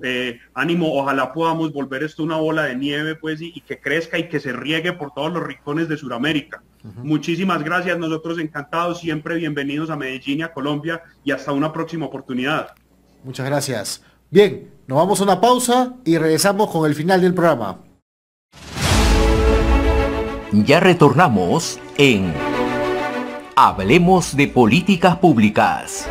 ánimo, ojalá podamos volver esto una bola de nieve, pues, y que crezca y que se riegue por todos los rincones de Sudamérica. Muchísimas gracias, nosotros encantados, siempre bienvenidos a Medellín y a Colombia, y hasta una próxima oportunidad. Muchas gracias. Bien, nos vamos a una pausa y regresamos con el final del programa. Ya retornamos en Hablemos de Políticas Públicas.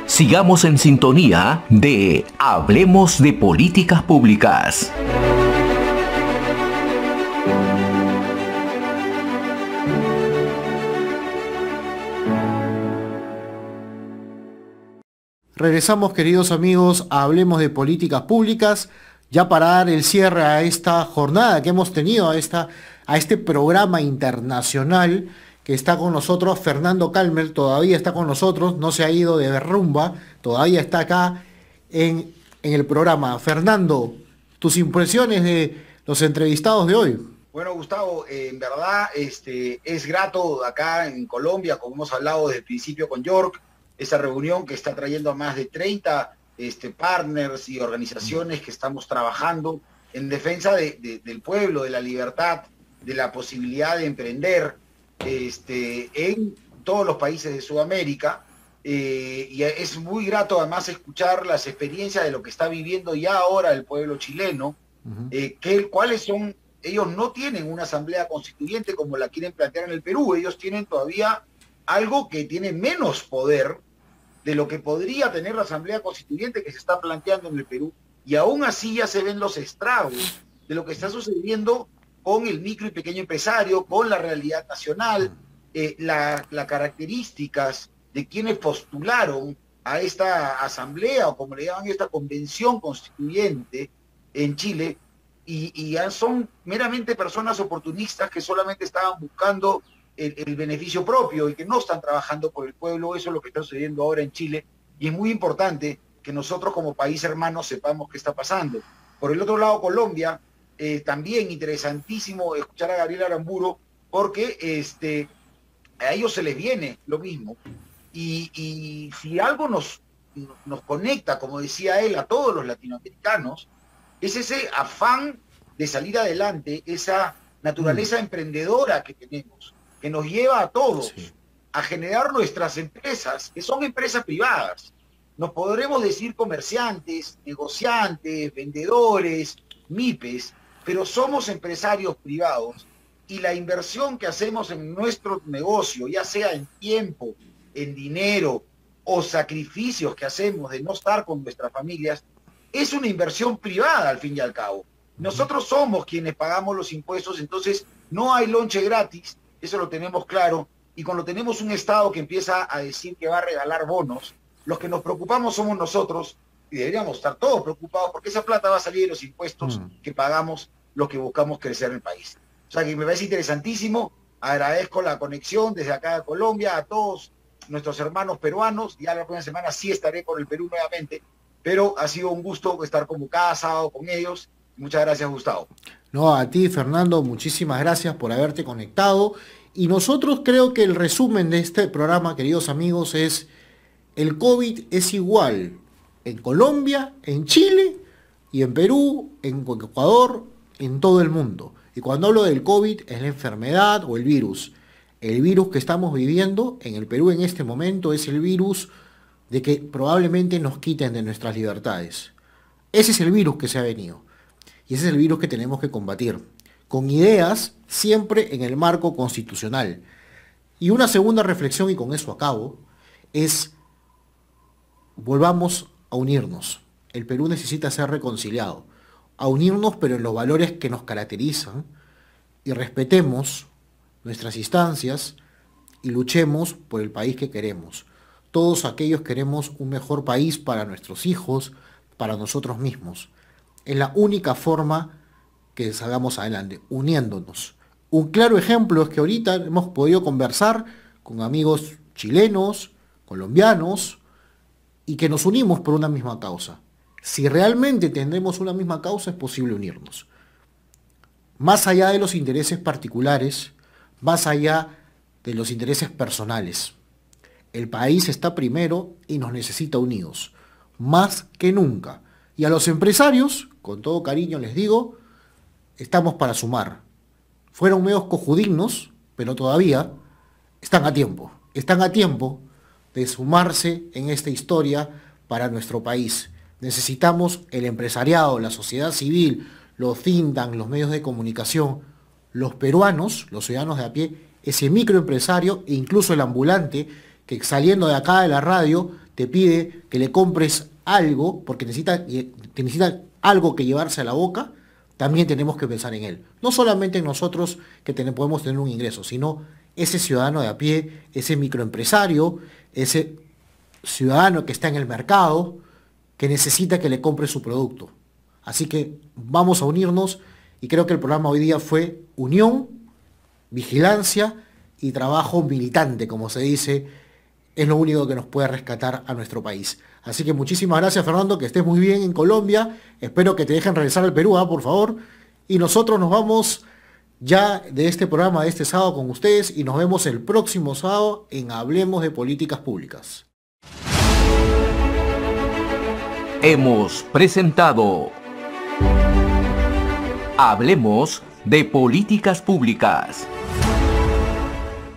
Sigamos en sintonía de Hablemos de Políticas Públicas. Regresamos, queridos amigos, a Hablemos de Políticas Públicas, ya para dar el cierre a esta jornada que hemos tenido, a este programa internacional que está con nosotros. Fernando Calmer todavía está con nosotros, no se ha ido de rumba, todavía está acá en el programa. Fernando, tus impresiones de los entrevistados de hoy. Bueno, Gustavo, en verdad es grato acá en Colombia, como hemos hablado desde el principio con York, esa reunión que está trayendo a más de 30 partners y organizaciones que estamos trabajando en defensa del pueblo, de la libertad, de la posibilidad de emprender en todos los países de Sudamérica. Y es muy grato además escuchar las experiencias de lo que está viviendo ya ahora el pueblo chileno, cuáles son. Ellos no tienen una asamblea constituyente como la quieren plantear en el Perú, ellos tienen todavía algo que tiene menos poder de lo que podría tener la asamblea constituyente que se está planteando en el Perú, y aún así ya se ven los estragos de lo que está sucediendo con el micro y pequeño empresario, con la realidad nacional, las características de quienes postularon a esta asamblea, o como le llaman, esta convención constituyente en Chile, y ya son meramente personas oportunistas que solamente estaban buscando el beneficio propio y que no están trabajando por el pueblo. Eso es lo que está sucediendo ahora en Chile, y es muy importante que nosotros como país hermano sepamos qué está pasando. Por el otro lado, Colombia, también interesantísimo escuchar a Gabriel Aramburu, porque a ellos se les viene lo mismo, y si algo nos conecta, como decía él, a todos los latinoamericanos, es ese afán de salir adelante, esa naturaleza emprendedora que tenemos, que nos lleva a todos a generar nuestras empresas, que son empresas privadas. Nos podremos decir comerciantes, negociantes, vendedores, MIPES, pero somos empresarios privados, y la inversión que hacemos en nuestro negocio, ya sea en tiempo, en dinero o sacrificios que hacemos de no estar con nuestras familias, es una inversión privada al fin y al cabo. Nosotros somos quienes pagamos los impuestos, entonces no hay lonche gratis, eso lo tenemos claro, y cuando tenemos un Estado que empieza a decir que va a regalar bonos, los que nos preocupamos somos nosotros, y deberíamos estar todos preocupados porque esa plata va a salir de los impuestos que pagamos los que buscamos crecer en el país. O sea que me parece interesantísimo, agradezco la conexión desde acá de Colombia a todos nuestros hermanos peruanos, ya la próxima semana sí estaré con el Perú nuevamente, pero ha sido un gusto estar como cada sábado con ellos. Muchas gracias, Gustavo. No, a ti, Fernando, muchísimas gracias por haberte conectado. Y nosotros creo que el resumen de este programa, queridos amigos, es: el COVID es igual en Colombia, en Chile y en Perú, en Ecuador, en todo el mundo. Y cuando hablo del COVID es la enfermedad o el virus. El virus que estamos viviendo en el Perú en este momento es el virus de que probablemente nos quiten de nuestras libertades. Ese es el virus que se ha venido. Y ese es el virus que tenemos que combatir, con ideas siempre en el marco constitucional. Y una segunda reflexión, y con eso acabo, es: volvamos a unirnos. El Perú necesita ser reconciliado. A unirnos, pero en los valores que nos caracterizan, y respetemos nuestras instancias y luchemos por el país que queremos. Todos aquellos queremos un mejor país para nuestros hijos, para nosotros mismos. Es la única forma que salgamos adelante, uniéndonos. Un claro ejemplo es que ahorita hemos podido conversar con amigos chilenos, colombianos, y que nos unimos por una misma causa, Si realmente tenemos una misma causa, es posible unirnos. Más allá de los intereses particulares, más allá de los intereses personales. El país está primero y nos necesita unidos, más que nunca. Y a los empresarios, con todo cariño les digo, estamos para sumar. Fueron medios cojudignos, pero todavía están a tiempo de sumarse en esta historia para nuestro país. Necesitamos el empresariado, la sociedad civil, los think tanks, los medios de comunicación, los peruanos, los ciudadanos de a pie, ese microempresario e incluso el ambulante que saliendo de acá de la radio te pide que le compres algo porque necesita algo que llevarse a la boca. También tenemos que pensar en él. No solamente en nosotros que podemos tener un ingreso, sino ese ciudadano de a pie, ese microempresario, ese ciudadano que está en el mercado, que necesita que le compre su producto. Así que vamos a unirnos y creo que el programa hoy día fue unión, vigilancia y trabajo militante, como se dice, es lo único que nos puede rescatar a nuestro país. Así que muchísimas gracias, Fernando, que estés muy bien en Colombia. Espero que te dejen regresar al Perú, por favor. Y nosotros nos vamos ya de este programa de este sábado con ustedes y nos vemos el próximo sábado en Hablemos de Políticas Públicas. Hemos presentado Hablemos de Políticas Públicas.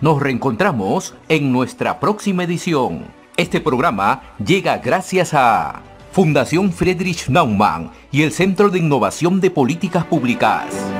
Nos reencontramos en nuestra próxima edición. Este programa llega gracias a Fundación Friedrich Naumann y el Centro de Innovación de Políticas Públicas.